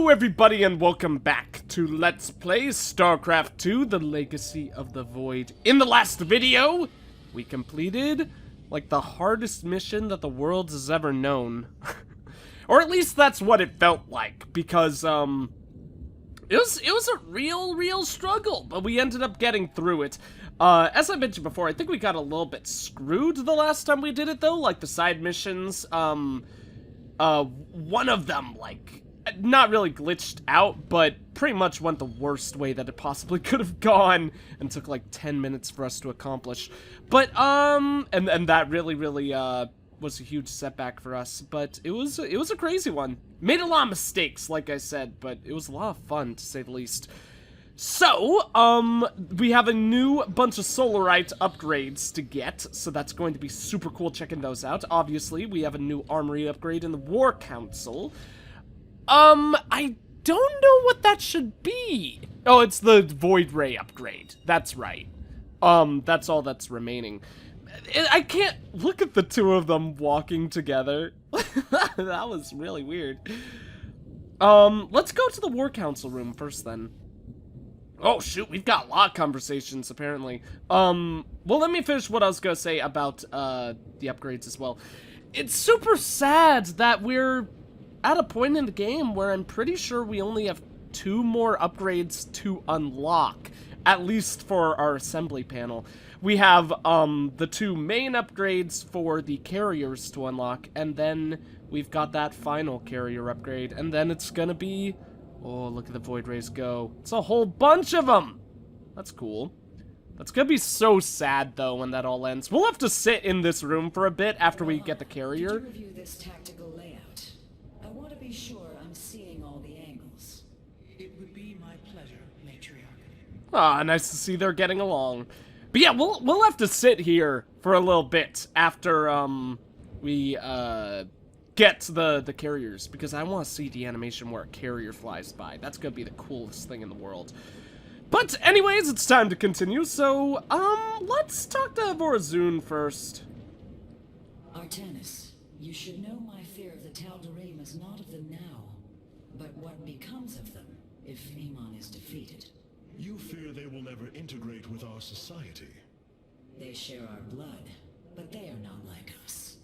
Hello everybody and welcome back to Let's Play StarCraft 2, The Legacy of the Void. In the last video, we completed, like, the hardest mission that the world has ever known. Or at least that's what it felt like, because, it was a real struggle, but we ended up getting through it. As I mentioned before, I think we got a little bit screwed the last time we did it, though, like the side missions, one of them, like, not really glitched out, but pretty much went the worst way that it possibly could have gone, and took like 10 minutes for us to accomplish. But, and that really, was a huge setback for us, but it was a crazy one. Made a lot of mistakes, like I said, but it was a lot of fun, to say the least. So, we have a new bunch of Solarite upgrades to get, so that's going to be super cool checking those out. Obviously, we have a new armory upgrade in the War Council. I don't know what that should be. Oh, it's the Void Ray upgrade. That's right. That's all that's remaining. I can't look at the two of them walking together. That was really weird. Let's go to the War Council room first then. Oh shoot, we've got a lot of conversations apparently. Well, let me finish what I was gonna say about, the upgrades as well. It's super sad that we're at a point in the game where I'm pretty sure we only have 2 more upgrades to unlock, at least for our assembly panel. We have, the 2 main upgrades for the carriers to unlock, and then we've got that final carrier upgrade, and then it's gonna be, oh, look at the Void Rays go. It's a whole bunch of them! That's cool. That's gonna be so sad, though, when that all ends. We'll have to sit in this room for a bit after we get the carrier. Did you review this tactical layout? I want to be sure I'm seeing all the angles. It would be my pleasure, Matriarch. Ah, nice to see they're getting along. But yeah, we'll have to sit here for a little bit after we get the carriers, because I want to see the animation where a carrier flies by. That's gonna be the coolest thing in the world. But anyways, it's time to continue. So let's talk to Vorazun first. Artanis, you should know my fear of the Tal'Darim is not of the now, but what becomes of them if Amon is defeated. You fear they will never integrate with our society. They share our blood, but they are not like us.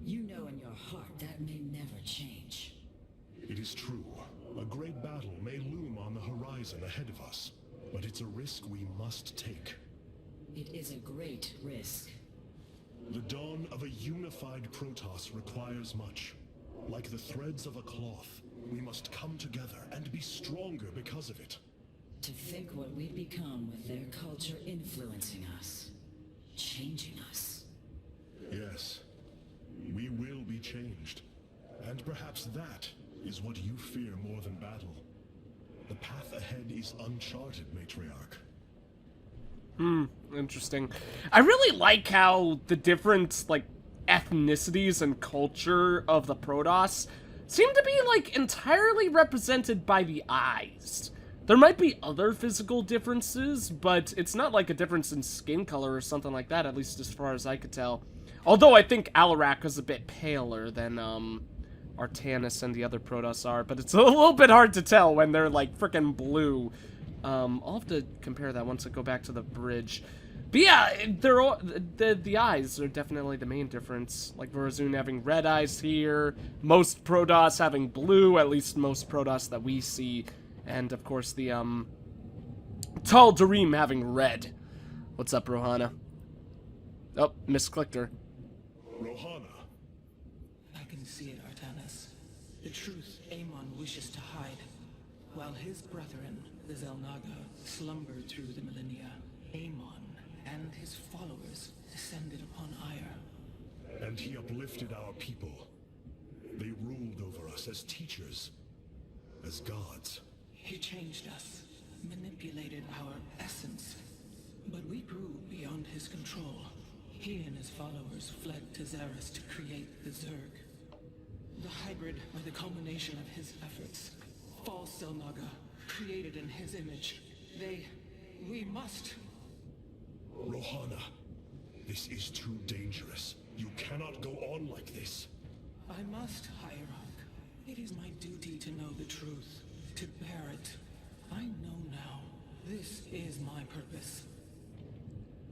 You know in your heart that may never change. It is true. A great battle may loom on the horizon ahead of us, but it's a risk we must take. It is a great risk. The dawn of a unified Protoss requires much. Like the threads of a cloth, we must come together and be stronger because of it. To think what we'd become with their culture influencing us, changing us. Yes, we will be changed. And perhaps that is what you fear more than battle. The path ahead is uncharted, Matriarch. Interesting. I really like how the different, like, ethnicities and culture of the Protoss seem to be, like, entirely represented by the eyes. There might be other physical differences, but it's not like a difference in skin color or something like that, at least as far as I could tell. Although I think Alarak is a bit paler than, Artanis and the other Protoss are, but it's a little bit hard to tell when they're, like, frickin' blue. I'll have to compare that once I go back to the bridge. But yeah, they're all, the eyes are definitely the main difference. Like, Vorazun having red eyes here, most Protoss having blue, at least most Protoss that we see. And, of course, the, Tal'Darim having red. What's up, Rohana? Oh, misclicked her. Rohana. I can see it, Artanis. The truth Amon wishes to hide. While his brethren, the Xel'Naga, slumbered through the millennia, Amon and his followers descended upon AIUR. And he uplifted our people. They ruled over us as teachers, as gods. He changed us, manipulated our essence. But we grew beyond his control. He and his followers fled to Xeris to create the Zerg. The hybrid are the culmination of his efforts. False Xel'Naga, created in his image. We must... Rohana, this is too dangerous. You cannot go on like this. I must, Hierarch. It is my duty to know the truth, to bear it. I know now. This is my purpose.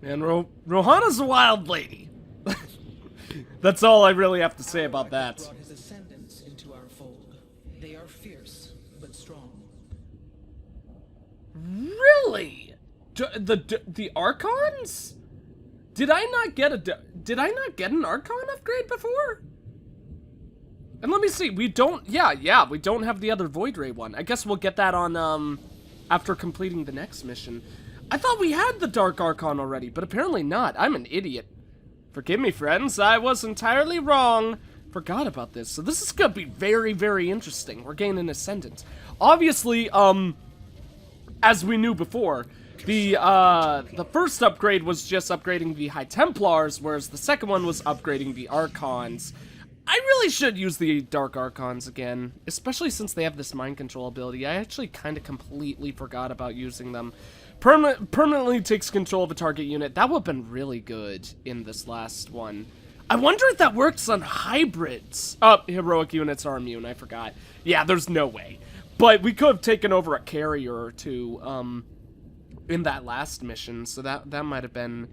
And Rohana's a wild lady. That's all I really have to say about that. Brought his ascendants into our fold. They are fierce, but strong. Really? The Archons? Did I not get an Archon upgrade before? And let me see, we don't, yeah, we don't have the other Void Ray one. I guess we'll get that on, after completing the next mission. I thought we had the Dark Archon already, but apparently not. I'm an idiot. Forgive me, friends, I was entirely wrong. Forgot about this. So this is gonna be very, very interesting. We're gaining Ascendant. Obviously, as we knew before, the first upgrade was just upgrading the High Templars, whereas the second one was upgrading the Archons. I really should use the Dark Archons again, especially since they have this mind control ability. I actually kind of completely forgot about using them. Permanently takes control of a target unit. That would have been really good in this last one. I wonder if that works on hybrids. Oh, heroic units are immune, I forgot. Yeah, there's no way. But we could have taken over a carrier or two in that last mission, so that might have been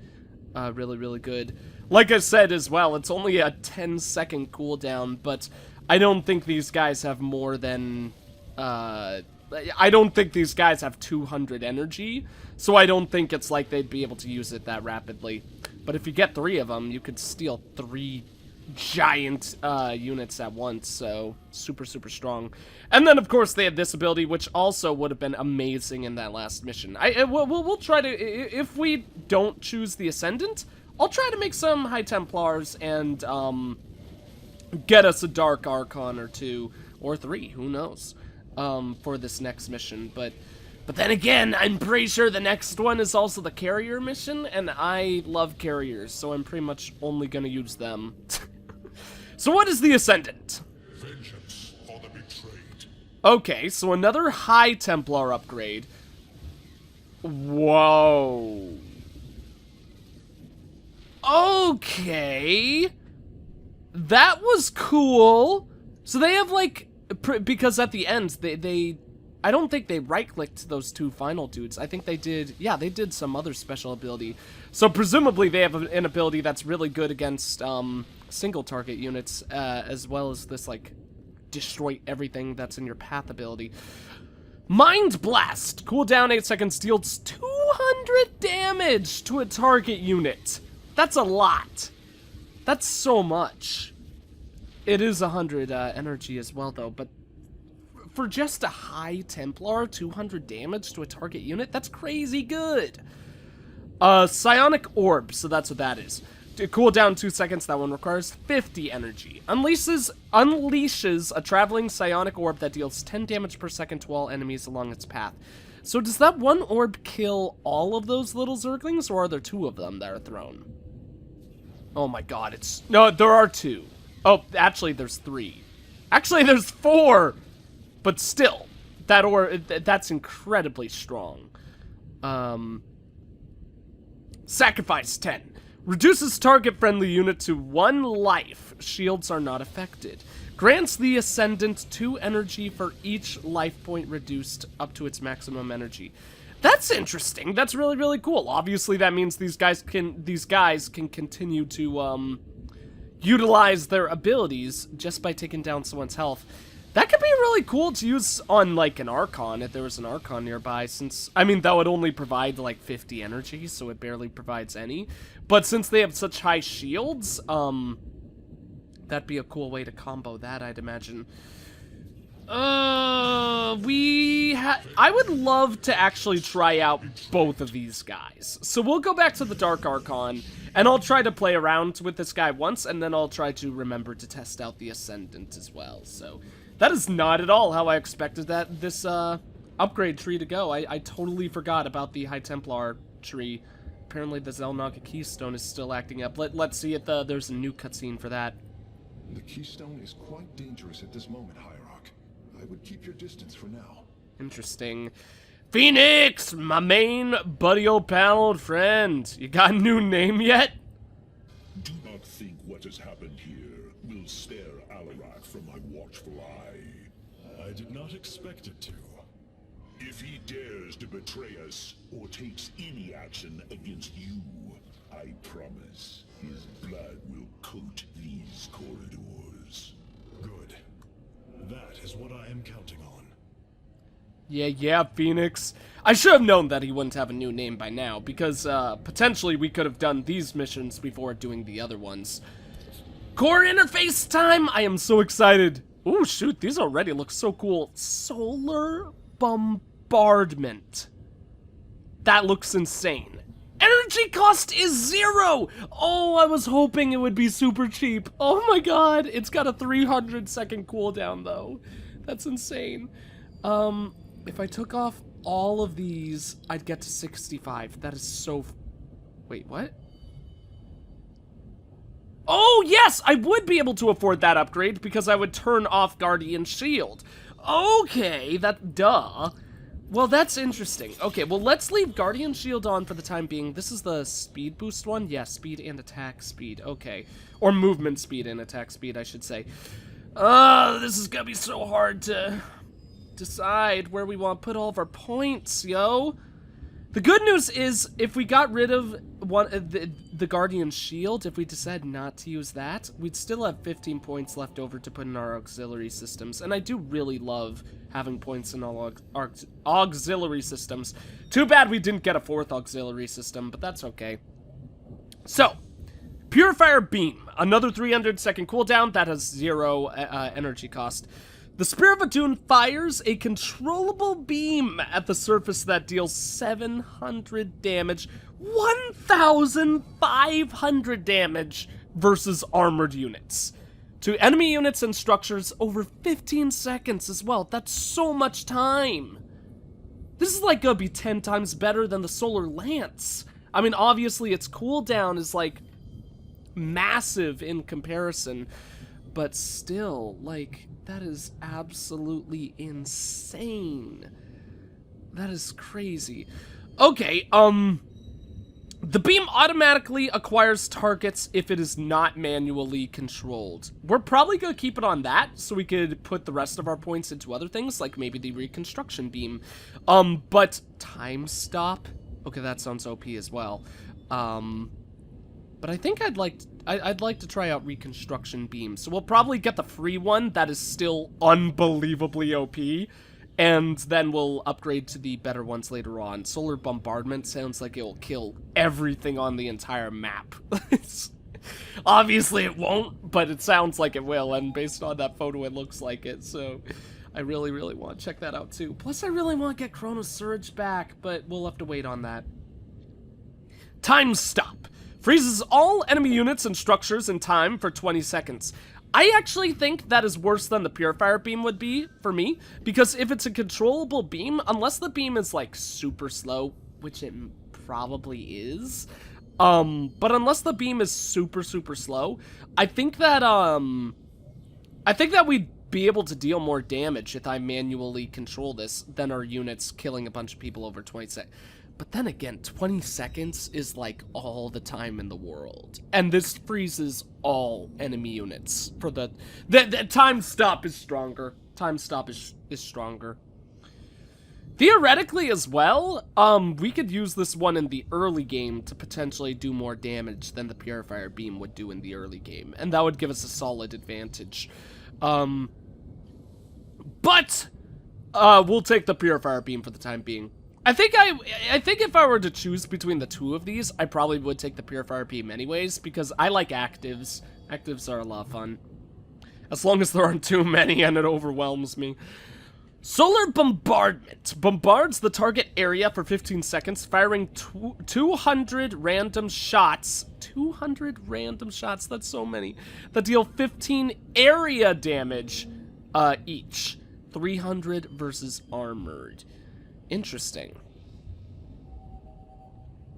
really, really good. Like I said as well, it's only a 10-second cooldown, but I don't think these guys have more than... I don't think these guys have 200 energy, so I don't think it's like they'd be able to use it that rapidly. But if you get 3 of them, you could steal 3 giant units at once, so super, super strong. And then, of course, they have this ability, which also would have been amazing in that last mission. We'll try to, if we don't choose the Ascendant, I'll try to make some High Templars and get us a Dark Archon or 2, or 3, who knows, for this next mission. But then again, I'm pretty sure the next one is also the carrier mission, and I love carriers, so I'm pretty much only gonna use them. So what is the Ascendant? Vengeance for the betrayed. Okay, so another High Templar upgrade. Whoa. Okay. That was cool. So they have, like, because at the end, they I don't think they right-clicked those 2 final dudes. I think they did, yeah, they did some other special ability. So presumably they have an ability that's really good against single target units, as well as this, like, destroy everything that's in your path ability. Mind Blast! Cooldown 8 seconds, deals 200 damage to a target unit. That's a lot. That's so much. It is 100 energy as well, though, but for just a High Templar, 200 damage to a target unit, that's crazy good. Psionic Orb, so that's what that is. To cool down 2 seconds, that one requires 50 energy. Unleashes a traveling psionic orb that deals 10 damage per second to all enemies along its path. So does that one orb kill all of those little zerglings, or are there 2 of them that are thrown? Oh my god, no, there are 2. Oh, actually, there's 3. Actually, there's 4! But still, that's incredibly strong. Sacrifice 10. Reduces target-friendly unit to 1 life. Shields are not affected. Grants the Ascendant 2 energy for each life point reduced up to its maximum energy. That's interesting. That's really, really cool. Obviously, that means these guys can continue to utilize their abilities just by taking down someone's health. That could be really cool to use on, like, an Archon, if there was an Archon nearby, since, I mean, that would only provide, like, 50 energy, so it barely provides any. But since they have such high shields, that'd be a cool way to combo that, I'd imagine. I would love to actually try out both of these guys. So we'll go back to the Dark Archon, and I'll try to play around with this guy once, and then I'll try to remember to test out the Ascendant as well, so... That is not at all how I expected this upgrade tree to go. I totally forgot about the High Templar tree. Apparently the Xel'Naga Keystone is still acting up. Let's see if there's a new cutscene for that. The Keystone is quite dangerous at this moment, Hierarch. I would keep your distance for now. Interesting. Phoenix, my main buddy old pal, old friend. You got a new name yet? Do not think what has happened here will spare Alarak from my watchful eye. I did not expect it to. If he dares to betray us or takes any action against you, I promise his blood will coat these corridors. Good. That is what I am counting on. Yeah, Phoenix. I should have known that he wouldn't have a new name by now, because potentially we could have done these missions before doing the other ones. Core interface time! I am so excited. Ooh, shoot, these already look so cool. Solar bombardment. That looks insane. Energy cost is 0! Oh, I was hoping it would be super cheap. Oh my god, it's got a 300-second cooldown, though. That's insane. If I took off all of these, I'd get to 65. That is so... Wait, what? Oh, yes! I would be able to afford that upgrade because I would turn off Guardian Shield. Okay, duh. Well, that's interesting. Okay, well, let's leave Guardian Shield on for the time being. This is the speed boost one? Yeah, speed and attack speed. Okay. Or movement speed and attack speed, I should say. This is gonna be so hard to decide where we want to put all of our points, yo. The good news is, if we got rid of the Guardian Shield, if we decide not to use that, we'd still have 15 points left over to put in our auxiliary systems. And I do really love having points in all our auxiliary systems. Too bad we didn't get a 4th auxiliary system, but that's okay. So, Purifier Beam. Another 300-second cooldown. That has 0 energy cost. The Spear of Adun fires a controllable beam at the surface that deals 700 damage, 1,500 damage versus armored units. To enemy units and structures over 15 seconds as well. That's so much time. This is like gonna be 10 times better than the Solar Lance. I mean, obviously its cooldown is like massive in comparison, but still, like, that is absolutely insane. That is crazy. Okay, the beam automatically acquires targets if it is not manually controlled. We're probably gonna keep it on that, so we could put the rest of our points into other things, like maybe the reconstruction beam. But time stop? Okay, that sounds OP as well. But I think I'd like to try out reconstruction beam. So we'll probably get the free one that is still unbelievably OP, and then we'll upgrade to the better ones later on. Solar bombardment sounds like it will kill everything on the entire map. Obviously it won't, but it sounds like it will, and based on that photo it looks like it, so I really, really want to check that out too. Plus I really want to get Chrono Surge back, but we'll have to wait on that. Time stop. Freezes all enemy units and structures in time for 20 seconds. I actually think that is worse than the Purifier Beam would be, for me, because if it's a controllable beam, unless the beam is, like, super slow, which it probably is, but unless the beam is super, super slow, I think that we'd be able to deal more damage if I manually control this than our units killing a bunch of people over 20 seconds. But then again, 20 seconds is like all the time in the world. And this freezes all enemy units. For the time stop is stronger. Time stop is stronger. Theoretically as well, we could use this one in the early game to potentially do more damage than the Purifier Beam would do in the early game. And that would give us a solid advantage. But we'll take the Purifier Beam for the time being. I think if I were to choose between the two of these, I probably would take the Purifier Beam anyways, because I like actives. Actives are a lot of fun. As long as there aren't too many and it overwhelms me. Solar Bombardment. Bombards the target area for 15 seconds, firing 200 random shots. 200 random shots, that's so many. That deal 15 area damage each. 300 versus armored. Interesting.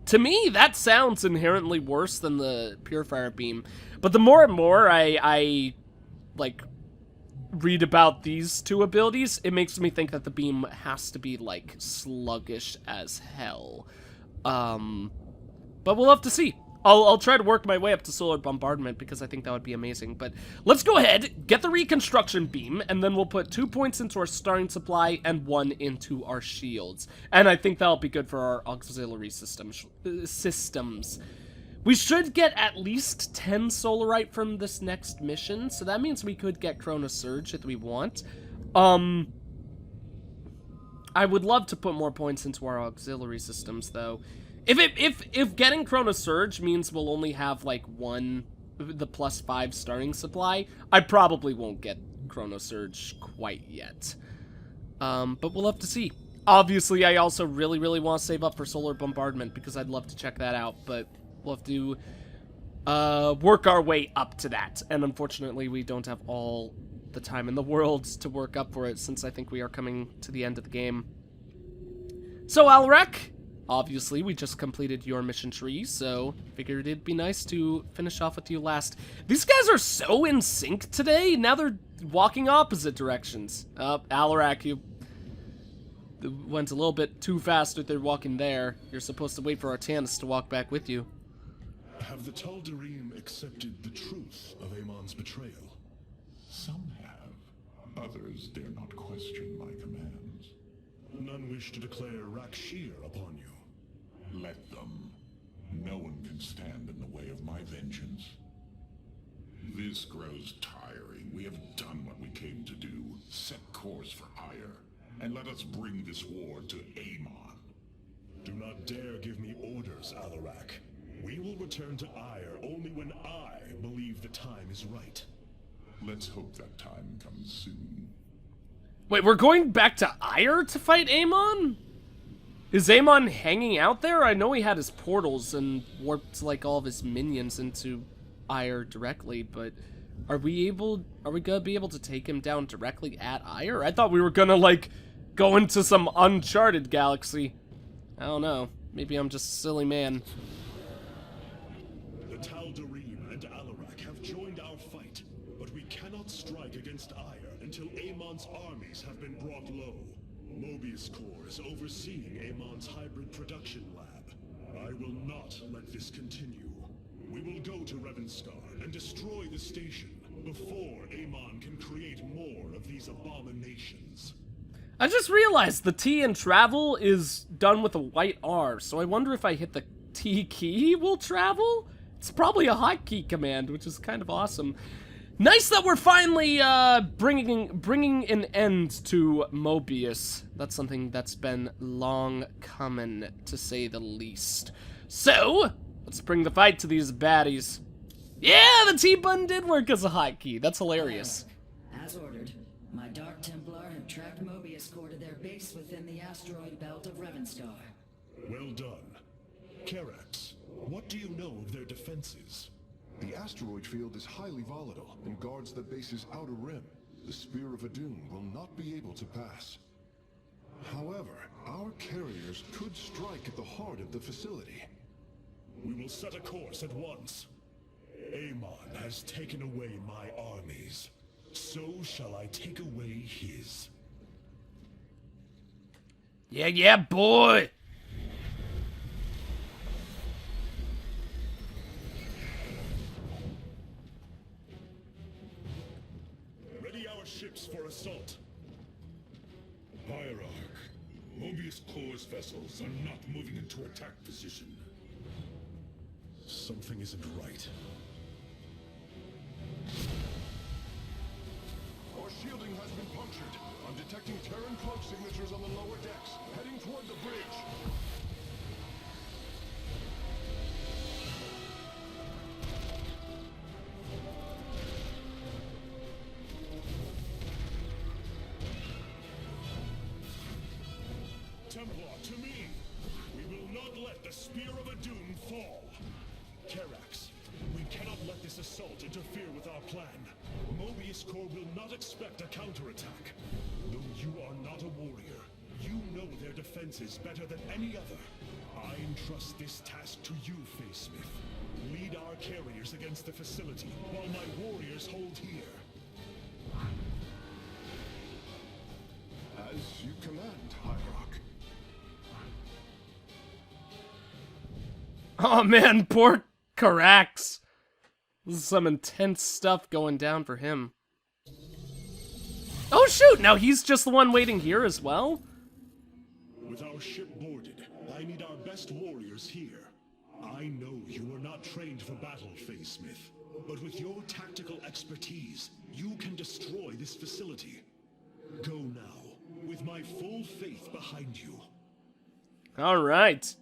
To me, that sounds inherently worse than the Purifier Beam. But the more and more I like, read about these two abilities, it makes me think that the beam has to be, like, sluggish as hell. But we'll have to see. I'll try to work my way up to solar bombardment because I think that would be amazing. But let's go ahead, get the reconstruction beam, and then we'll put 2 points into our starting supply and 1 into our shields. And I think that'll be good for our auxiliary systems. We should get at least 10 Solarite from this next mission, so that means we could get Chrono Surge if we want. I would love to put more points into our auxiliary systems, though. If getting Chrono Surge means we'll only have, like, the +5 starting supply, I probably won't get Chrono Surge quite yet. But we'll have to see. Obviously, I also really, really want to save up for Solar Bombardment, because I'd love to check that out, but we'll have to work our way up to that. And unfortunately, we don't have all the time in the world to work up for it, since I think we are coming to the end of the game. So, Alrek, obviously, we just completed your mission tree, so figured it'd be nice to finish off with you last. These guys are so in sync today. Now they're walking opposite directions. Alrek, you went a little bit too fast with their walking there. You're supposed to wait for Artanis to walk back with you. Have the Tal'Darim accepted the truth of Amon's betrayal? Some have. Others dare not question my commands. None wish to declare Rakshir upon you. Let them. No one can stand in the way of my vengeance. This grows tiring. We have done what we came to do. Set course for AIUR. And let us bring this war to Amon. Do not dare give me orders, Alarak. We will return to AIUR only when I believe the time is right. Let's hope that time comes soon. Wait, we're going back to AIUR to fight Amon? Is Amon hanging out there? I know he had his portals and warped, like, all of his minions into AIUR directly, but are we gonna be able to take him down directly at AIUR? I thought we were gonna, like, go into some uncharted galaxy. I don't know. Maybe I'm just a silly man. The Tal'Darim and Alarak have joined our fight, but we cannot strike against AIUR until Amon's armies have been brought low. Mobius Corps is overseeing Amon's hybrid production lab. I will not let this continue. We will go to Revanskar and destroy the station before Amon can create more of these abominations. I just realized the T in travel is done with a white R, so I wonder if I hit the T key will travel? It's probably a hotkey command, which is kind of awesome. Nice that we're finally bringing an end to Mobius. That's something that's been long coming, to say the least. So, let's bring the fight to these baddies. Yeah, the T button did work as a hotkey. That's hilarious. As ordered, my Dark Templar have tracked Mobius Corps to their base within the asteroid belt of Revanskar. Well done. Karax, what do you know of their defenses? The asteroid field is highly volatile and guards the base's outer rim. The Spear of Adun will not be able to pass. However, our carriers could strike at the heart of the facility. We will set a course at once. Amon has taken away my armies. So shall I take away his. Yeah, boy! Ready our ships for assault. Hierarch, Mobius Corps' vessels are not moving into attack position. Something isn't right. Our shielding has been punctured. I'm detecting Terran cloak signatures on the lower decks, heading toward the bridge. Templar, to me! We will not let the Spear of Adun fall! Karax, we cannot let this assault interfere with our plan. Mobius Corps will not expect a counterattack. Though you are not a warrior, you know their defenses better than any other. I entrust this task to you, Facesmith. Lead our carriers against the facility, while my warriors hold here. As you command, Hierarch. Oh man, poor Carax. This is some intense stuff going down for him. Oh shoot, now he's just the one waiting here as well? With our ship boarded, I need our best warriors here. I know you are not trained for battle, Smith, but with your tactical expertise, you can destroy this facility. Go now, with my full faith behind you. Alright.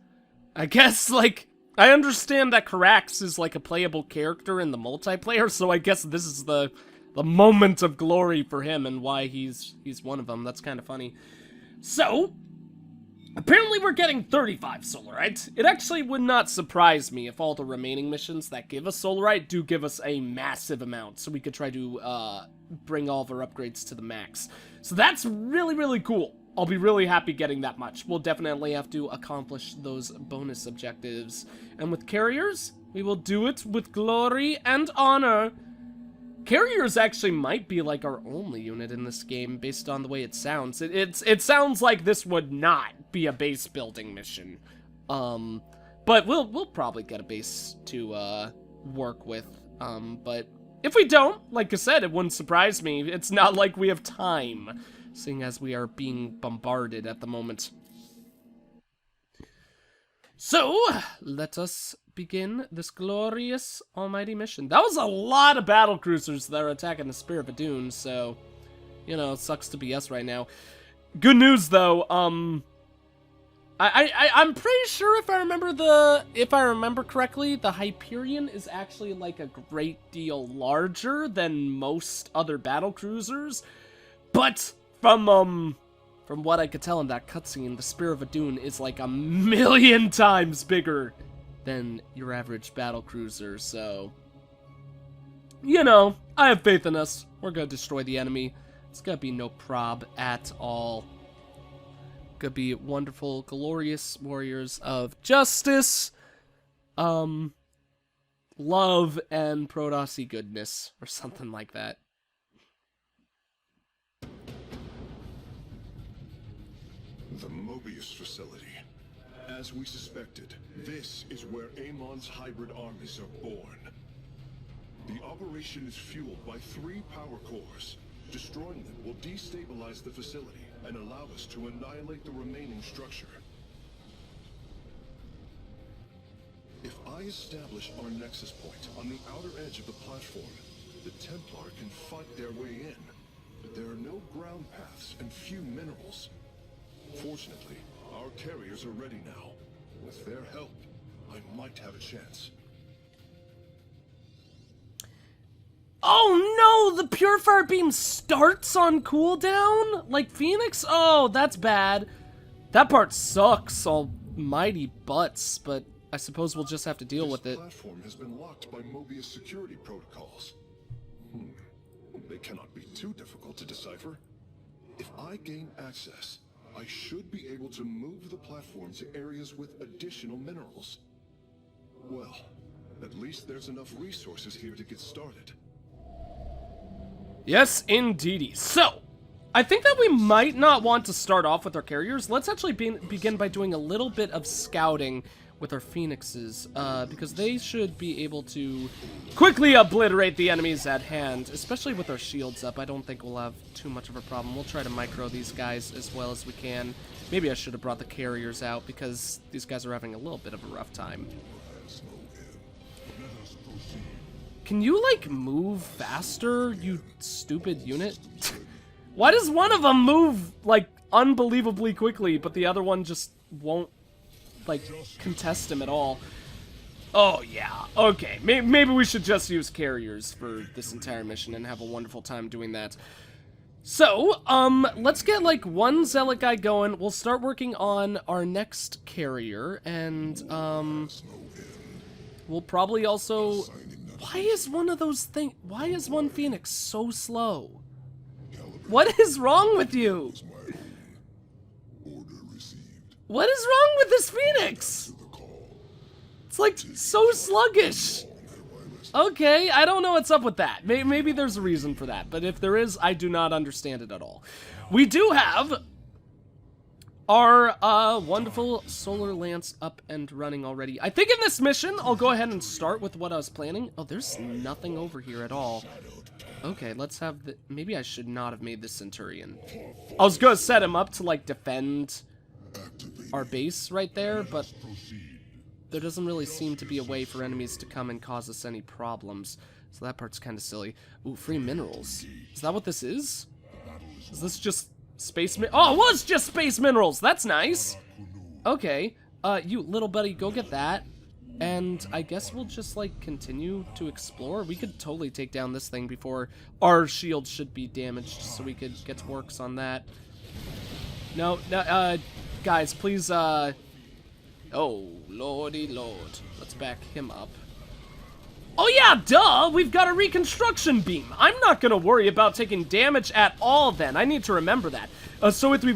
I guess, like, I understand that Carax is like a playable character in the multiplayer, so I guess this is the moment of glory for him and why he's one of them. That's kind of funny. So, apparently we're getting 35 Solarite. It actually would not surprise me if all the remaining missions that give us Solarite do give us a massive amount, so we could try to bring all of our upgrades to the max. So that's really, really cool. I'll be really happy getting that much. We'll definitely have to accomplish those bonus objectives. And with carriers, we will do it with glory and honor. Carriers actually might be like our only unit in this game based on the way it sounds. It sounds like this would not be a base building mission. But we'll probably get a base to work with. But if we don't, like I said, it wouldn't surprise me. It's not like we have time, seeing as we are being bombarded at the moment. So, let us begin this glorious almighty mission. That was a lot of battle cruisers that are attacking the Spear of Adun, so, you know, it sucks to be us right now. Good news, though, I'm pretty sure if I remember correctly, the Hyperion is actually like a great deal larger than most other battle cruisers, but from what I could tell in that cutscene, the Spear of Adun is like 1,000,000 times bigger than your average battle cruiser, so, you know, I have faith in us. We're gonna destroy the enemy. It's gonna be no prob at all. Gonna be wonderful, glorious warriors of justice, love, and Protossy goodness, or something like that. The Mobius facility. As we suspected, this is where Amon's hybrid armies are born. The operation is fueled by 3 power cores. Destroying them will destabilize the facility and allow us to annihilate the remaining structure. If I establish our nexus point on the outer edge of the platform, the Templar can fight their way in. But there are no ground paths and few minerals. Fortunately, our carriers are ready now. With their help, I might have a chance. Oh no! The Purifier Beam starts on cooldown? Like Phoenix? Oh, that's bad. That part sucks, almighty butts, but I suppose we'll just have to deal with it. This platform has been locked by Mobius security protocols. They cannot be too difficult to decipher. If I gain access, I should be able to move the platform to areas with additional minerals. Well, at least there's enough resources here to get started. Yes, indeedy. So, I think that we might not want to start off with our carriers. Let's actually begin by doing a little bit of scouting with our phoenixes, because they should be able to quickly obliterate the enemies at hand, especially with our shields up. I don't think we'll have too much of a problem. We'll try to micro these guys as well as we can. Maybe I should have brought the carriers out because these guys are having a little bit of a rough time. Can you, like, move faster, you stupid unit? Why does one of them move, like, unbelievably quickly, but the other one just won't, like, contest him at all? Oh, yeah. Okay. Maybe we should just use carriers for this entire mission and have a wonderful time doing that. So, let's get, like, one zealot guy going. We'll start working on our next carrier, and, we'll probably also... Why is one Phoenix so slow? What is wrong with you? What is wrong with this Phoenix? It's like so sluggish. Okay, I don't know what's up with that. Maybe there's a reason for that, but if there is, I do not understand it at all. We do have our wonderful solar lance up and running already. I think in this mission, I'll go ahead and start with what I was planning. Oh, there's nothing over here at all. Okay, let's have the... Maybe I should not have made this Centurion. I was gonna set him up to, like, defend our base right there, but there doesn't really seem to be a way for enemies to come and cause us any problems. So that part's kind of silly. Ooh, free minerals. Is that what this is? Is this just space Oh, it was just space minerals! That's nice! Okay, you little buddy, go get that. And I guess we'll just, like, continue to explore. We could totally take down this thing before our shield should be damaged, so we could get to works on that. No, guys, please, oh, lordy lord. Let's back him up. Oh yeah, duh! We've got a reconstruction beam! I'm not gonna worry about taking damage at all then. I need to remember that. So if we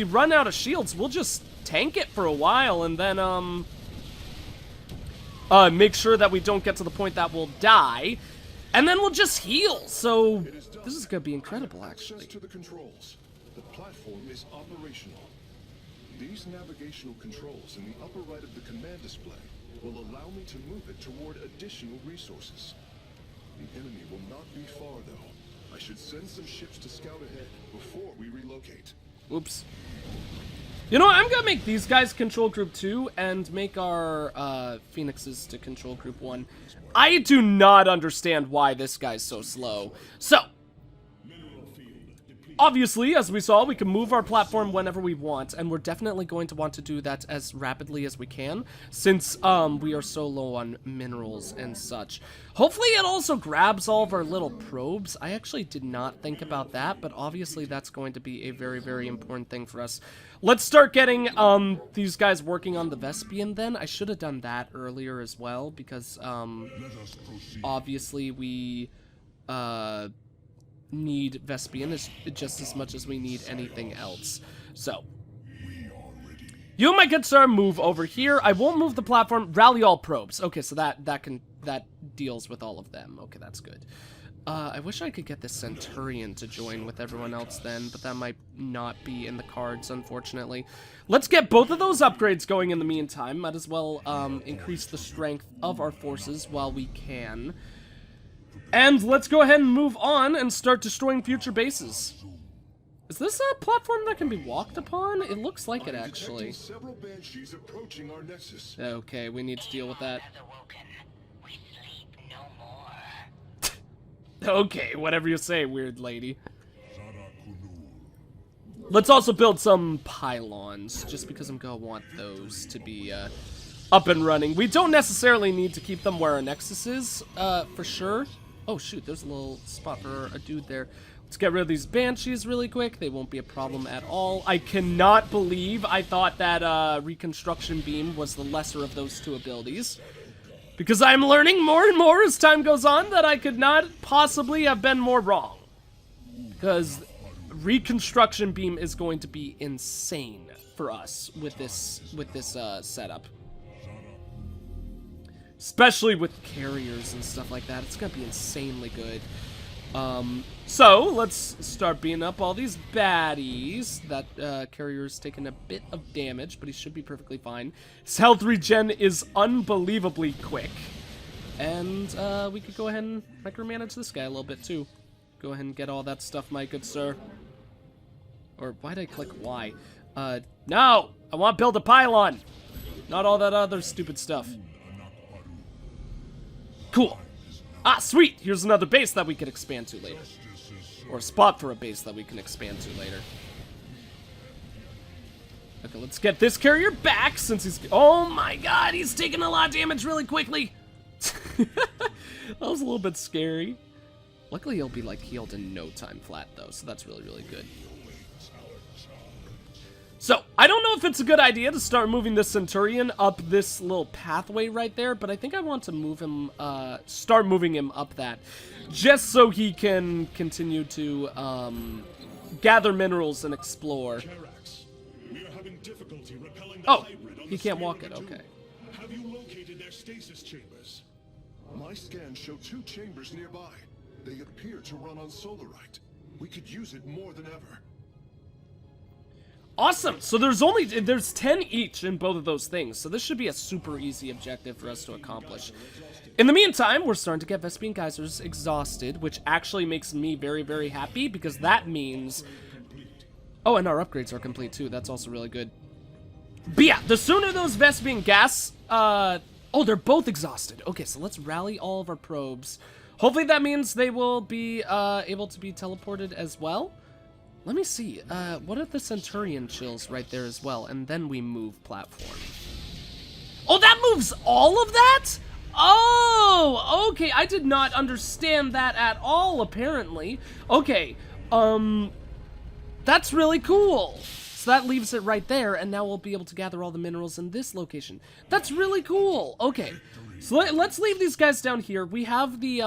run out of shields, we'll just tank it for a while and then, make sure that we don't get to the point that we'll die, and then we'll just heal. So this is gonna be incredible, actually. To the controls. The platform is operational. These navigational controls in the upper right of the command display will allow me to move it toward additional resources. The enemy will not be far, though. I should send some ships to scout ahead before we relocate. Oops. You know what? I'm gonna make these guys control group 2 and make our phoenixes to control group 1. I do not understand why this guy's so slow. So, obviously, as we saw, we can move our platform whenever we want, and we're definitely going to want to do that as rapidly as we can, since we are so low on minerals and such. Hopefully it also grabs all of our little probes. I actually did not think about that, but obviously that's going to be a very, very important thing for us. Let's start getting these guys working on the Vespian then. I should have done that earlier as well, because obviously we need Vespian just as much as we need anything else. So, you, my good sir, move over here. I won't move the platform. Rally all probes. Okay, so that deals with all of them. Okay, that's good. I wish I could get this Centurion to join with everyone else then, but that might not be in the cards, unfortunately. Let's get both of those upgrades going in the meantime. Might as well increase the strength of our forces while we can. And let's go ahead and move on and start destroying future bases. Is this a platform that can be walked upon? It looks like it, actually. Several banshees approaching our nexus. Okay, we need to deal with that. Okay, whatever you say, weird lady. Let's also build some pylons, just because I'm gonna want those to be up and running. We don't necessarily need to keep them where our nexus is, for sure. Oh shoot, there's a little spot for a dude there. Let's get rid of these banshees really quick. They won't be a problem at all. I cannot believe I thought that reconstruction beam was the lesser of those two abilities. Because I'm learning more and more as time goes on that I could not possibly have been more wrong. Because reconstruction beam is going to be insane for us with this setup. Especially with carriers and stuff like that. It's going to be insanely good. So, let's start beating up all these baddies. That carrier's taken a bit of damage, but he should be perfectly fine. His health regen is unbelievably quick. And we could go ahead and micromanage this guy a little bit, too. Go ahead and get all that stuff, my good sir. Or, why'd I click Y? No! I want to build a pylon! Not all that other stupid stuff. Cool. Ah, sweet! Here's another base that we can expand to later. Or a spot for a base that we can expand to later. Okay, let's get this carrier back since he's... Oh my god, he's taking a lot of damage really quickly! That was a little bit scary. Luckily, he'll be, like, healed in no time flat, though, so that's really, really good. So, I don't know if it's a good idea to start moving the Centurion up this little pathway right there, but I think I want to move him, start moving him up that, just so he can continue to, gather minerals and explore. We are having difficulty repelling the Oh, hybrid on he the can't Spear walk of it, Doom. okay. Have you located their stasis chambers? My scans show 2 chambers nearby. They appear to run on solarite. We could use it more than ever. Awesome. So there's 10 each in both of those things. So this should be a super easy objective for us to accomplish. In the meantime, we're starting to get Vespian Geysers exhausted, which actually makes me very, very happy because that means... Oh, and our upgrades are complete too. That's also really good. But yeah, the sooner those Vespian gas... Oh, they're both exhausted. Okay, so let's rally all of our probes. Hopefully that means they will be able to be teleported as well. Let me see. What are the Centurion chills right there as well? And then we move platform. Oh, that moves all of that? Oh, okay. I did not understand that at all, apparently. Okay, that's really cool. So that leaves it right there, and now we'll be able to gather all the minerals in this location. That's really cool. Okay, so let's leave these guys down here. We have the,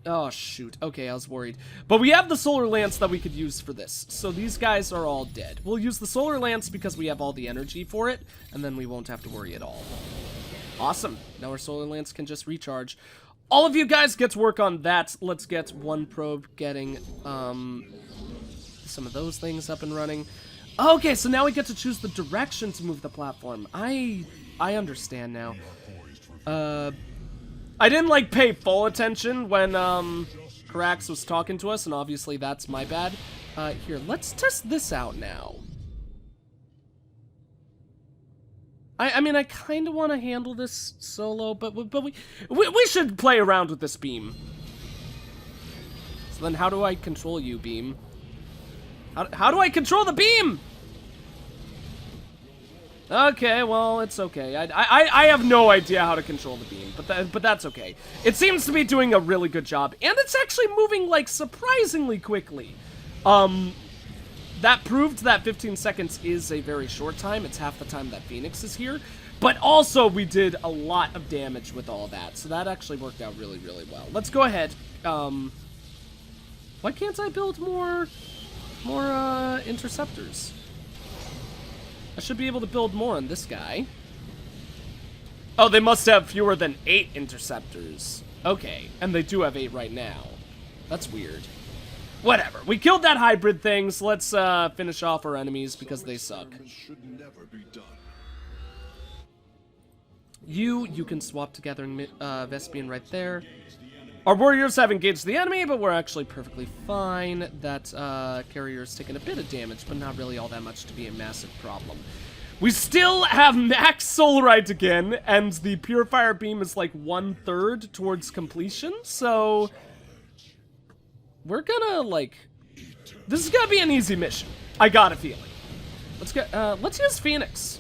Oh, shoot. Okay, I was worried. But we have the Solar Lance that we could use for this. So these guys are all dead. We'll use the Solar Lance because we have all the energy for it, and then we won't have to worry at all. Awesome. Now our Solar Lance can just recharge. All of you guys get to work on that. Let's get one probe getting, some of those things up and running. Okay, so now we get to choose the direction to move the platform. I understand now. I didn't, like, pay full attention when, Karax was talking to us, and obviously that's my bad. Here, let's test this out now. I mean, I kind of want to handle this solo, but we should play around with this beam. So then how do I control you, beam? How do I control the beam? Okay, well, it's okay. I have no idea how to control the beam, but that's okay. It seems to be doing a really good job, and it's actually moving, like, surprisingly quickly. That proved that 15 seconds is a very short time. It's half the time that Phoenix is here. But also, we did a lot of damage with all that, so that actually worked out really, really well. Let's go ahead. Why can't I build more interceptors? I should be able to build more on this guy. Oh, they must have fewer than 8 interceptors. Okay, and they do have 8 right now. That's weird. Whatever. We killed that hybrid thing, so let's finish off our enemies because they suck. You can swap together Vespian right there. Our warriors have engaged the enemy, but we're actually perfectly fine. That carrier's taken a bit of damage, but not really all that much to be a massive problem. We still have max Solarite again, and the Purifier Beam is like 1/3 towards completion, so we're gonna, like, this is gonna be an easy mission. I got a feeling. Let's use Phoenix.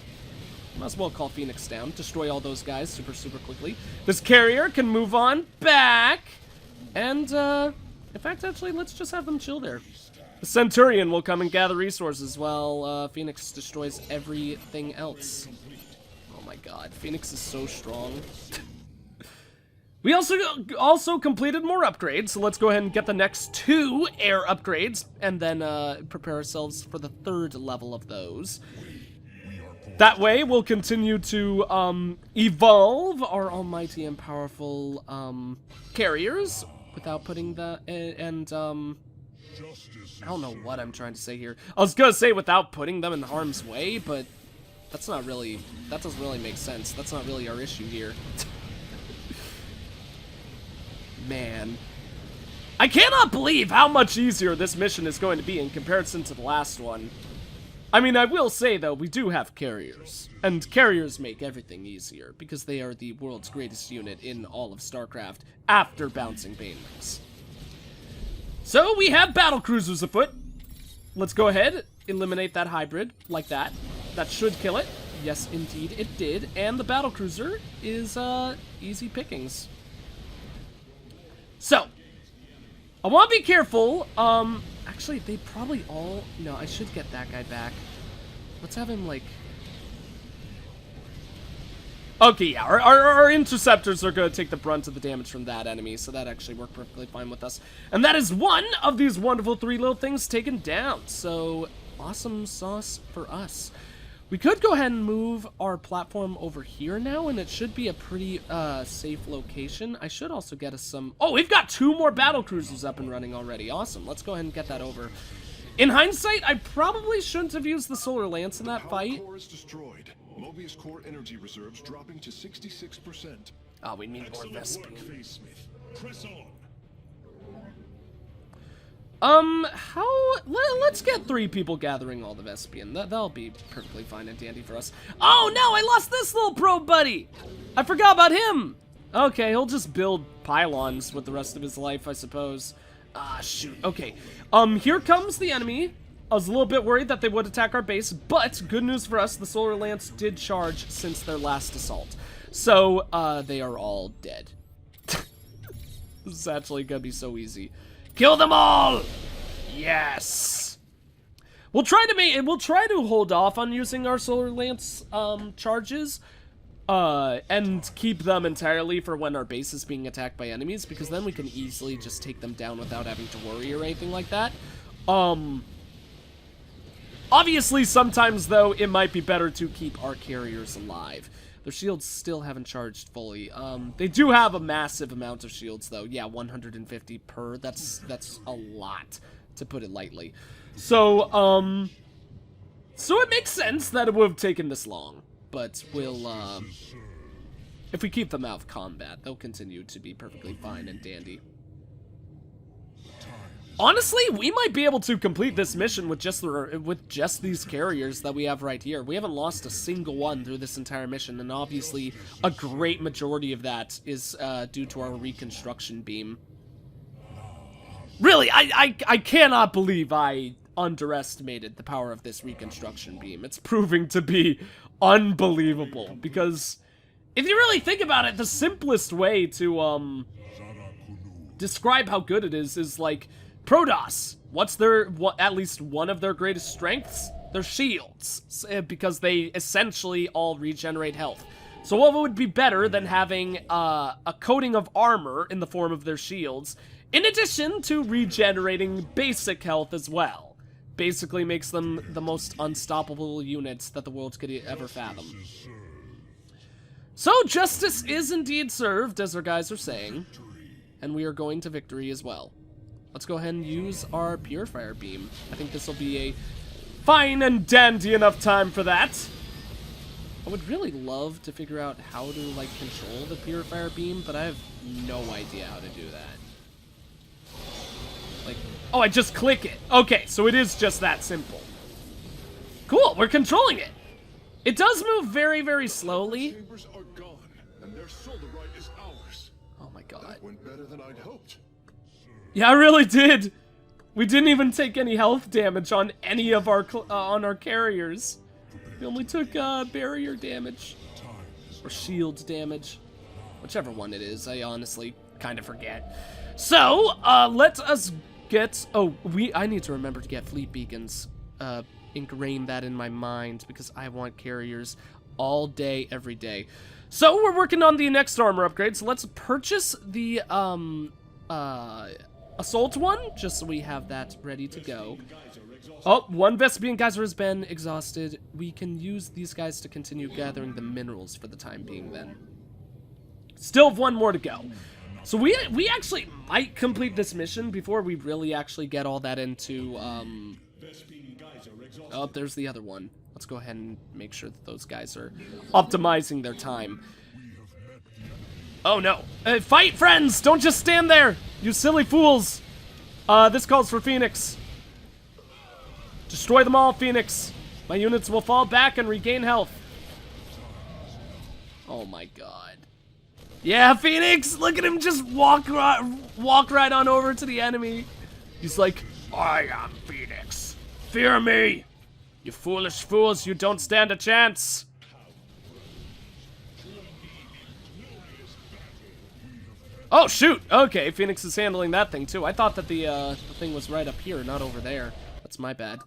Might as well call Phoenix down. Destroy all those guys super, super quickly. This carrier can move on back. And, in fact, actually, let's just have them chill there. The Centurion will come and gather resources while Phoenix destroys everything else. Oh my god, Phoenix is so strong. We also completed more upgrades, so let's go ahead and get the next 2 air upgrades, and then prepare ourselves for the 3rd level of those. That way, we'll continue to evolve our almighty and powerful carriers without putting the I don't know what I'm trying to say here. I was gonna say without putting them in harm's way, but that doesn't really make sense. That's not really our issue here. Man, I cannot believe how much easier this mission is going to be in comparison to the last one. I mean, I will say, though, we do have carriers. And carriers make everything easier, because they are the world's greatest unit in all of StarCraft, after bouncing banelings. So, we have battle cruisers afoot. Let's go ahead, eliminate that hybrid, like that. That should kill it. Yes, indeed, it did. And the battle cruiser is, easy pickings. So, I want to be careful. Actually, they probably all... No, I should get that guy back. Let's have him, like... Okay, yeah, our interceptors are going to take the brunt of the damage from that enemy, so that actually worked perfectly fine with us. And that is one of these wonderful 3 little things taken down, so awesome sauce for us. We could go ahead and move our platform over here now, and it should be a pretty safe location. I should also get us some... Oh, we've got 2 more battle cruisers up and running already. Awesome. Let's go ahead and get that over. In hindsight, I probably shouldn't have used the Solar Lance in that Power fight. core is destroyed. Mobius core energy reserves dropping to 66%. Oh, we need more Excellent work, Vespian. Phase Smith. Press on. Let's get 3 people gathering all the Vespian. That'll be perfectly fine and dandy for us. Oh no, I lost this little probe buddy! I forgot about him! Okay, he'll just build pylons with the rest of his life, I suppose. Ah, shoot. Okay. Here comes the enemy. I was a little bit worried that they would attack our base, but good news for us, the Solar Lance did charge since their last assault. So, they are all dead. This is actually gonna be so easy. Kill them all! Yes! We'll try to hold off on using our Solar Lance charges and keep them entirely for when our base is being attacked by enemies, because then we can easily just take them down without having to worry or anything like that. Obviously, sometimes, though, it might be better to keep our carriers alive. Their shields still haven't charged fully. They do have a massive amount of shields, though. Yeah, 150 per. That's a lot, to put it lightly. So, so it makes sense that it would have taken this long. But we'll, if we keep them out of combat, they'll continue to be perfectly fine and dandy. Honestly, we might be able to complete this mission with just these carriers that we have right here. We haven't lost a single one through this entire mission, and obviously a great majority of that is due to our reconstruction beam. Really, I cannot believe I underestimated the power of this reconstruction beam. It's proving to be unbelievable, because if you really think about it, the simplest way to describe how good it is like Protoss. What's at least one of their greatest strengths? Their shields, because they essentially all regenerate health. So what would be better than having a coating of armor in the form of their shields, in addition to regenerating basic health as well? Basically makes them the most unstoppable units that the world could ever fathom. So justice is indeed served, as our guys are saying, and we are going to victory as well. Let's go ahead and use our Purifier Beam. I think this will be a fine and dandy enough time for that. I would really love to figure out how to, like, control the Purifier Beam, but I have no idea how to do that. Like, oh, I just click it. Okay, so it is just that simple. Cool, we're controlling it. It does move very, very slowly. Chambers are gone, and their solarite is ours. Oh my god. That went better than I'd hoped. Yeah, I really did. We didn't even take any health damage on any of our carriers. We only took barrier damage or shield damage, whichever one it is. I honestly kind of forget. So let us get. Oh, I need to remember to get fleet beacons. Ingrain that in my mind, because I want carriers all day, every day. So we're working on the next armor upgrade. So let's purchase the assault one, just so we have that ready to go. Oh, one Vespian Geyser has been exhausted. We can use these guys to continue gathering the minerals for the time being then. Still have one more to go. So we actually might complete this mission before we really actually get all that into, oh, there's the other one. Let's go ahead and make sure that those guys are optimizing their time. Oh no. Fight, friends! Don't just stand there! You silly fools! This calls for Phoenix. Destroy them all, Phoenix. My units will fall back and regain health. Oh my god. Yeah, Phoenix! Look at him just walk right on over to the enemy. He's like, I am Phoenix. Fear me! You foolish fools, you don't stand a chance. Oh, shoot! Okay, Phoenix is handling that thing, too. I thought that the thing was right up here, not over there. That's my bad.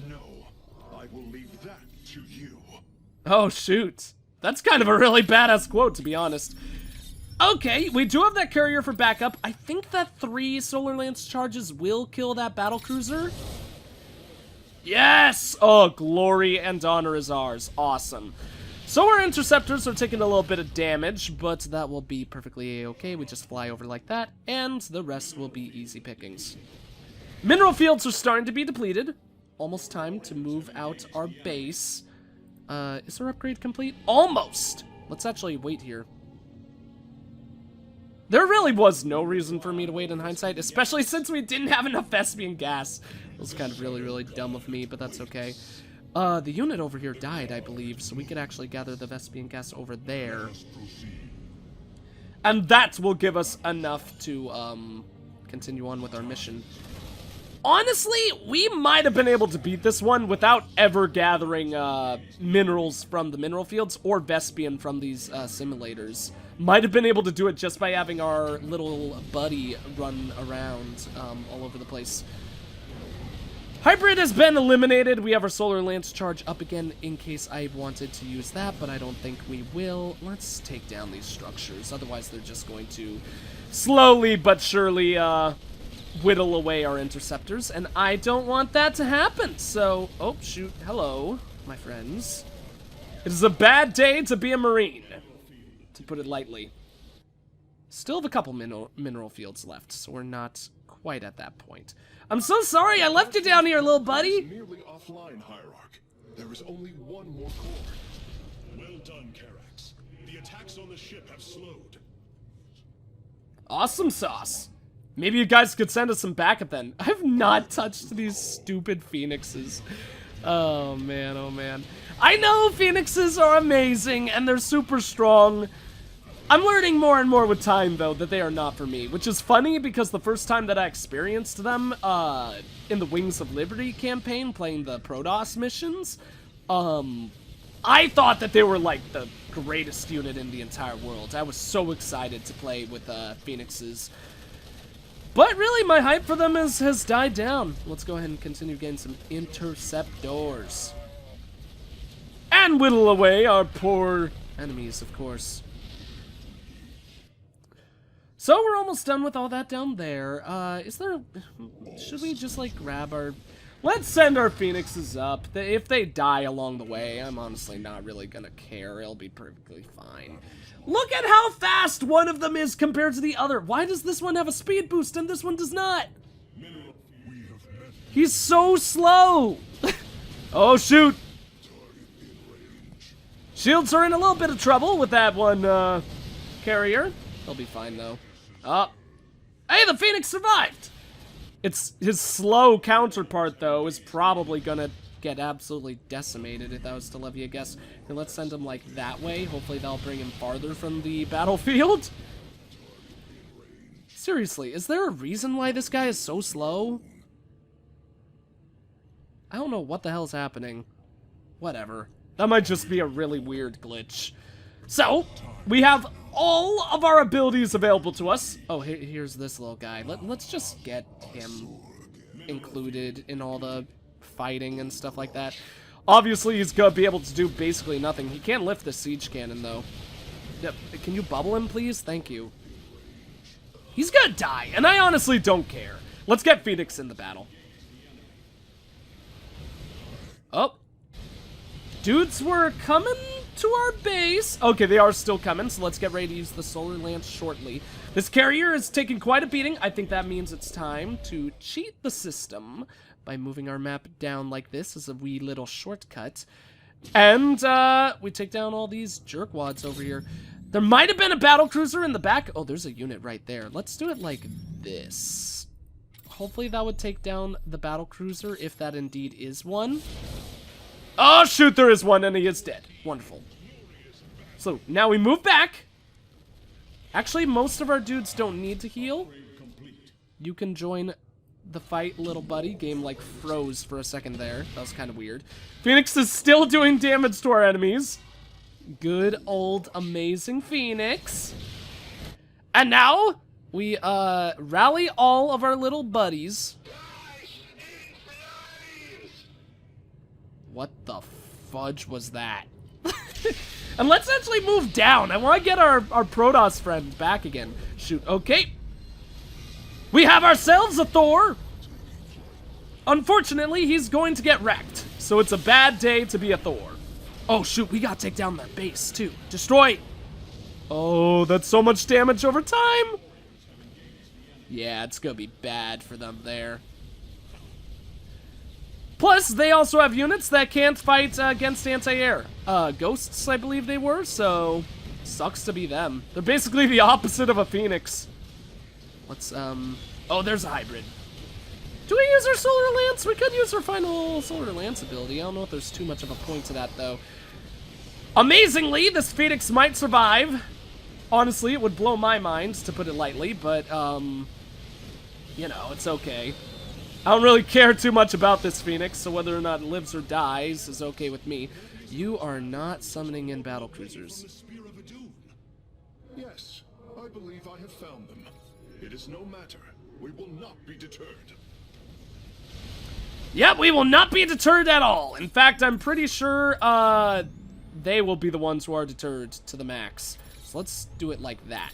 No, I will leave that to you. Oh, shoot. That's kind of a really badass quote, to be honest. Okay, we do have that carrier for backup. I think that 3 Solar Lance charges will kill that battlecruiser. Yes! Oh, glory and honor is ours. Awesome. So our interceptors are taking a little bit of damage, but that will be perfectly okay. We just fly over like that, and the rest will be easy pickings. Mineral fields are starting to be depleted. Almost time to move out our base. Is our upgrade complete? Almost! Let's actually wait here. There really was no reason for me to wait in hindsight, especially since we didn't have enough Vespian gas. It was kind of really dumb of me, but that's okay. The unit over here died, I believe, so we could actually gather the Vespian gas over there. And that will give us enough to, continue on with our mission. Honestly, we might have been able to beat this one without ever gathering, minerals from the mineral fields or Vespian from these, simulators. Might have been able to do it just by having our little buddy run around, all over the place. Hybrid has been eliminated. We have our Solar Lance charge up again in case I wanted to use that, but I don't think we will. Let's take down these structures. Otherwise, they're just going to slowly but surely whittle away our interceptors, and I don't want that to happen. So, oh, shoot. Hello, my friends. It is a bad day to be a Marine, to put it lightly. Still have a couple mineral fields left, so we're not quite at that point. I'm so sorry I left you down here, little buddy. Nearly offline, Hierarch. There is only one more core. Well done, Karax. The attacks on the ship have slowed. Awesome sauce. Maybe you guys could send us some backup then. I've not touched these stupid phoenixes. Oh man, oh man. I know phoenixes are amazing and they're super strong. I'm learning more and more with time, though, that they are not for me, which is funny because the first time that I experienced them in the Wings of Liberty campaign, playing the Protoss missions, I thought that they were like the greatest unit in the entire world. I was so excited to play with phoenixes. But really, my hype for them has died down. Let's go ahead and continue getting some interceptors. And whittle away our poor enemies, of course. So we're almost done with all that down there. Should we just like grab our... Let's send our phoenixes up. If they die along the way, I'm honestly not really gonna care. It'll be perfectly fine. Look at how fast one of them is compared to the other. Why does this one have a speed boost and this one does not? He's so slow. Oh, shoot. Shields are in a little bit of trouble with that one carrier. They'll be fine, though. Oh. Hey, the Phoenix survived! It's his slow counterpart, though, is probably gonna get absolutely decimated if that was to levy a guess. And let's send him, like, that way. Hopefully that'll bring him farther from the battlefield. Seriously, is there a reason why this guy is so slow? I don't know what the hell's happening. Whatever. That might just be a really weird glitch. So, we have all of our abilities available to us. Oh, here's this little guy. Let's just get him included in all the fighting and stuff like that. Obviously, he's gonna be able to do basically nothing. He can't lift the siege cannon, though. Yep. Can you bubble him, please? Thank you. He's gonna die, and I honestly don't care. Let's get Phoenix in the battle. Oh. Dudes were coming to our base. Okay, they are still coming, so let's get ready to use the Solar Lance shortly. This carrier is taking quite a beating. I think that means it's time to cheat the system by moving our map down like this as a wee little shortcut. And we take down all these jerkwads over here. There might have been a battlecruiser in the back. Oh, there's a unit right there. Let's do it like this. Hopefully that would take down the battlecruiser, if that indeed is one. Oh, shoot, there is one, and he is dead. Wonderful. So, now we move back. Actually, most of our dudes don't need to heal. You can join the fight, little buddy. Game, like, froze for a second there. That was kind of weird. Phoenix is still doing damage to our enemies. Good old amazing Phoenix. And now, we, rally all of our little buddies. What the fudge was that? And let's actually move down. I want to get our Protoss friend back again. Shoot, okay. We have ourselves a Thor. Unfortunately, he's going to get wrecked. So it's a bad day to be a Thor. Oh, shoot, we gotta take down that base, too. Destroy! Oh, that's so much damage over time! Yeah, it's gonna be bad for them there. Plus, they also have units that can't fight against anti-air. Ghosts, I believe they were, so sucks to be them. They're basically the opposite of a Phoenix. Let's, oh, there's a hybrid. Do we use our Solar Lance? We could use our final Solar Lance ability. I don't know if there's too much of a point to that, though. Amazingly, this Phoenix might survive. Honestly, it would blow my mind, to put it lightly, but, you know, it's okay. I don't really care too much about this Phoenix, so whether or not it lives or dies is okay with me. You are not summoning in battle cruisers. Yes, I believe I have found them. It is no matter. We will not be deterred. Yep, we will not be deterred at all. In fact, I'm pretty sure they will be the ones who are deterred to the max. So let's do it like that.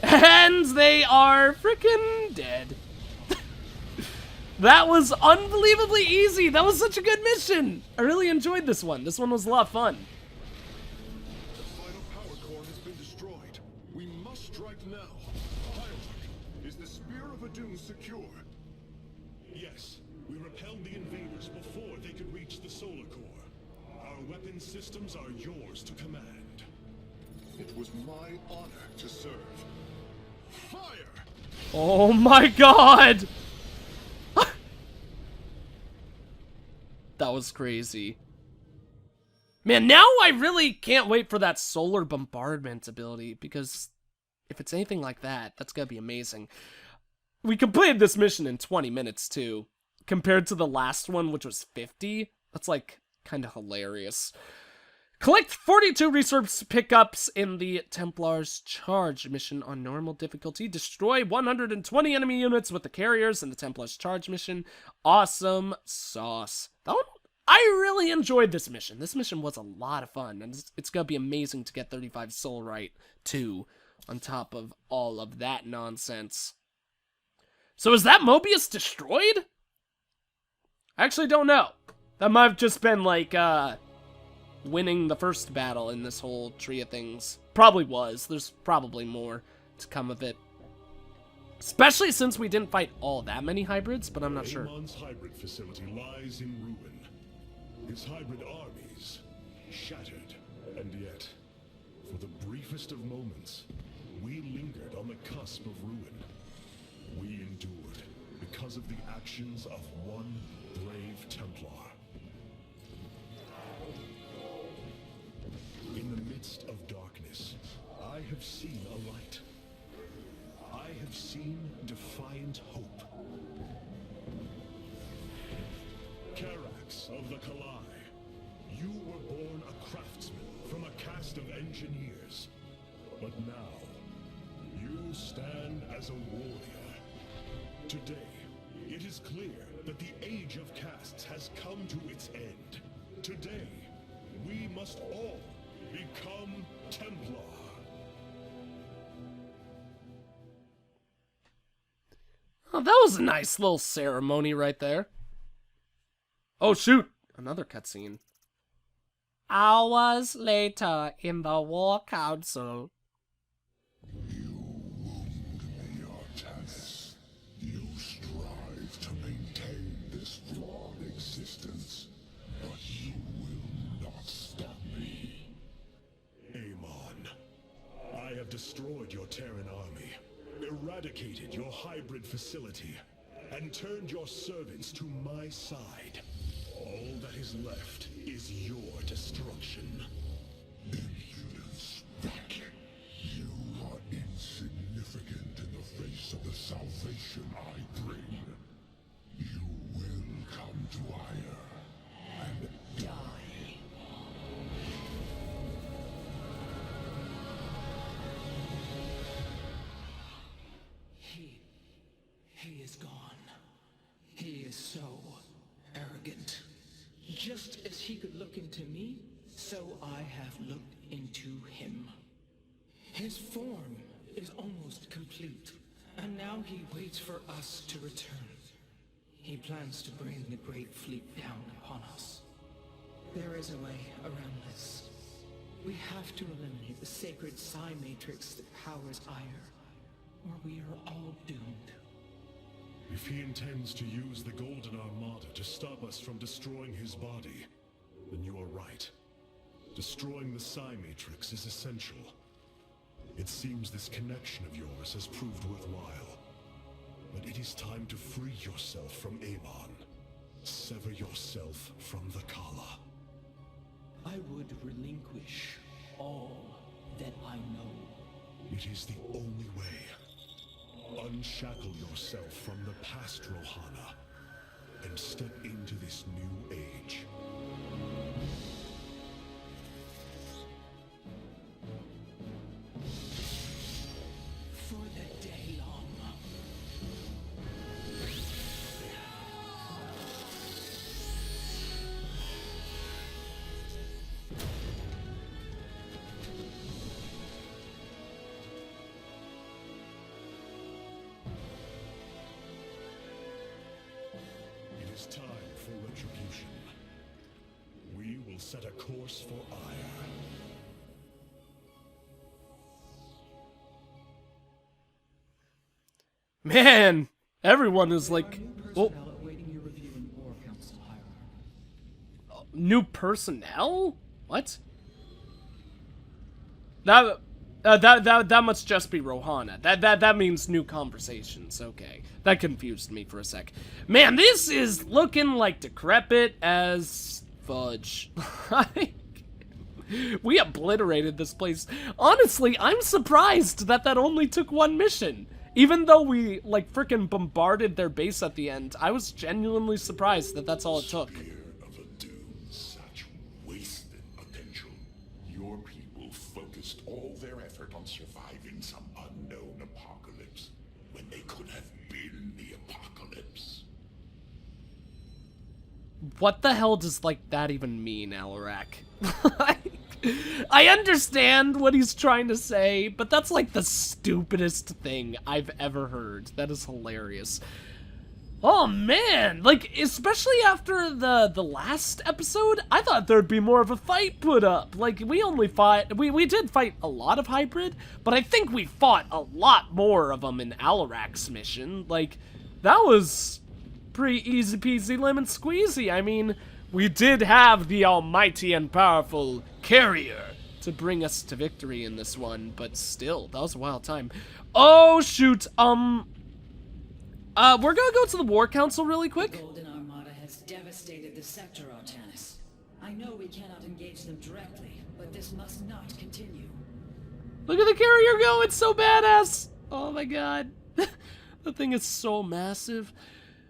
And they are freaking dead. That was unbelievably easy. That was such a good mission. I really enjoyed this one. This one was a lot of fun. The final power core has been destroyed. We must strike now. Pilot, is the Spear of Adun secure? Yes, we repelled the invaders before they could reach the solar core. Our weapon systems are yours to command. It was my honor to serve. Fire! Oh my god! That was crazy. Man, now I really can't wait for that solar bombardment ability, because if it's anything like that, that's gonna be amazing. We completed this mission in 20 minutes, too. Compared to the last one, which was 50. That's, like, kind of hilarious. Collect 42 resource pickups in the Templar's Charge mission on normal difficulty. Destroy 120 enemy units with the carriers in the Templar's Charge mission. Awesome sauce. That one, I really enjoyed this mission. This mission was a lot of fun, and it's gonna be amazing to get 35 Soulrite, too, on top of all of that nonsense. So is that Mobius destroyed? I actually don't know. That might have just been, like, winning the first battle in this whole tree of things. Probably was. There's probably more to come of it. Especially since we didn't fight all that many hybrids, but I'm not sure. Amon's hybrid facility lies in ruin. His hybrid armies shattered, and yet, for the briefest of moments, we lingered on the cusp of ruin. We endured because of the actions of one brave Templar. In the midst of darkness, I have seen a light. I have seen defiant hope. Karax of the Kalai, you were born a craftsman from a caste of engineers. But now, you stand as a warrior. Today, it is clear that the age of castes has come to its end. Today, we must all become Templar. Oh, that was a nice little ceremony right there. Oh, shoot. Another cutscene. Hours later in the War Council. You wound me, Artanis. You strive to maintain this flawed existence, but you will not stop me. Amon, I have destroyed your Terran army, eradicated your hybrid facility, and turned your servants to my side. All that is left is your destruction. Impudence, back. You are insignificant in the face of the salvation I bring. You will come to AIUR and die. He is gone. He is so arrogant. Just as he could look into me, so I have looked into him. His form is almost complete, and now he waits for us to return. He plans to bring the Great Fleet down upon us. There is a way around this. We have to eliminate the sacred psi matrix that powers AIUR, or we are all doomed. If he intends to use the Golden Armada to stop us from destroying his body, then you are right. Destroying the psi matrix is essential. It seems this connection of yours has proved worthwhile. But it is time to free yourself from Amon. Sever yourself from the Kala. I would relinquish all that I know. It is the only way. Unshackle yourself from the past, Rohana, and step into this new age. For the day long. It is time for retribution. We will set a course for AIUR. Man, everyone is like, oh, Personnel awaiting your review in War Council hierarchy. new personnel? What? That must just be Rohana. That means new conversations. Okay, that confused me for a sec. Man, this is looking like decrepit as fudge. We obliterated this place. Honestly, I'm surprised that only took one mission. Even though we, like, frickin' bombarded their base at the end, I was genuinely surprised that that's all it took. Spear of a doom, such wasted potential. Your people focused all their effort on surviving some unknown apocalypse, when they could have been the apocalypse. What the hell does, like, that even mean, Alarak? I understand what he's trying to say, but that's like the stupidest thing I've ever heard. That is hilarious. Oh man, like, especially after the last episode, I thought there'd be more of a fight put up. Like, we did fight a lot of hybrid, but I think we fought a lot more of them in Alarak's mission. Like, that was pretty easy peasy lemon squeezy. I mean, we did have the almighty and powerful Carrier to bring us to victory in this one, but still, that was a wild time. Oh, shoot, we're gonna go to the War Council really The quick. Golden Armada has devastated the sector, Artanis. I know we cannot engage them directly, but this must not continue. Look at the Carrier go, it's so badass. Oh my god. The thing is so massive.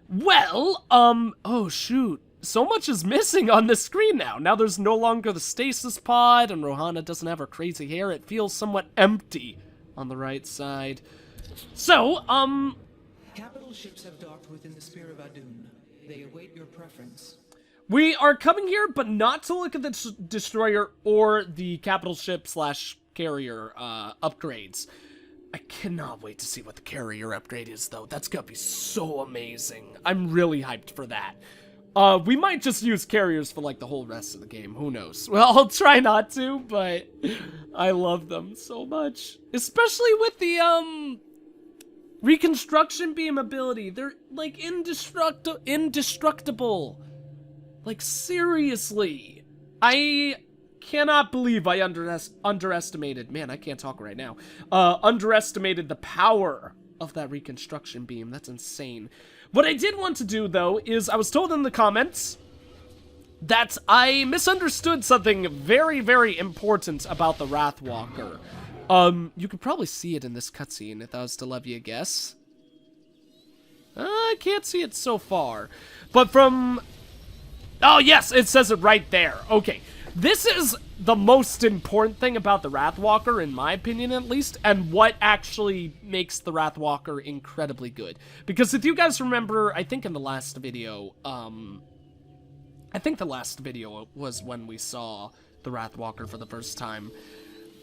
Well, oh shoot. So much is missing on the screen now. Now there's no longer the stasis pod, and Rohana doesn't have her crazy hair. It feels somewhat empty on the right side. So, Capital ships have docked within the Spear of Adun. They await your preference. we are coming here, but not to look at the destroyer or the capital ship / carrier upgrades. I cannot wait to see what the carrier upgrade is, though. That's gonna be so amazing. I'm really hyped for that. We might just use carriers for, like, the whole rest of the game. Who knows? Well, I'll try not to, but I love them so much. Especially with the, reconstruction beam ability. They're, like, indestructible. Like, seriously. I cannot believe I underestimated. Man, I can't talk right now. Underestimated the power of that reconstruction beam. That's insane. What I did want to do, though, is I was told in the comments that I misunderstood something very, very important about the Wrathwalker. You could probably see it in this cutscene if I was to love you a guess. I can't see it so far. But from... Oh, yes, it says it right there. Okay. This is the most important thing about the Wrathwalker, in my opinion at least, and what actually makes the Wrathwalker incredibly good. Because if you guys remember, I think in the last video, I think the last video was when we saw the Wrathwalker for the first time.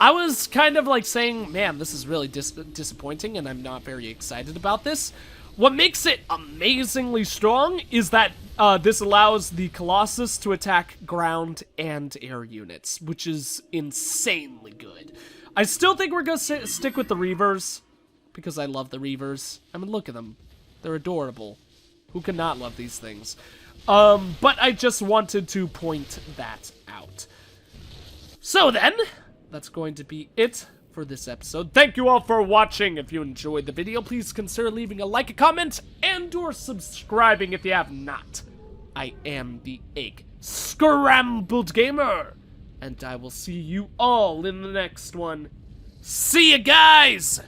I was kind of like saying, man, this is really disappointing and I'm not very excited about this. What makes it amazingly strong is that this allows the Colossus to attack ground and air units, which is insanely good. I still think we're going to stick with the Reavers, because I love the Reavers. I mean, look at them. They're adorable. Who could not love these things? But I just wanted to point that out. So then, that's going to be it for this episode. Thank you all for watching. If you enjoyed the video, please consider leaving a like, a comment, and or subscribing if you have not. I am the EggScrambledGamer, and I will see you all in the next one. See ya, guys!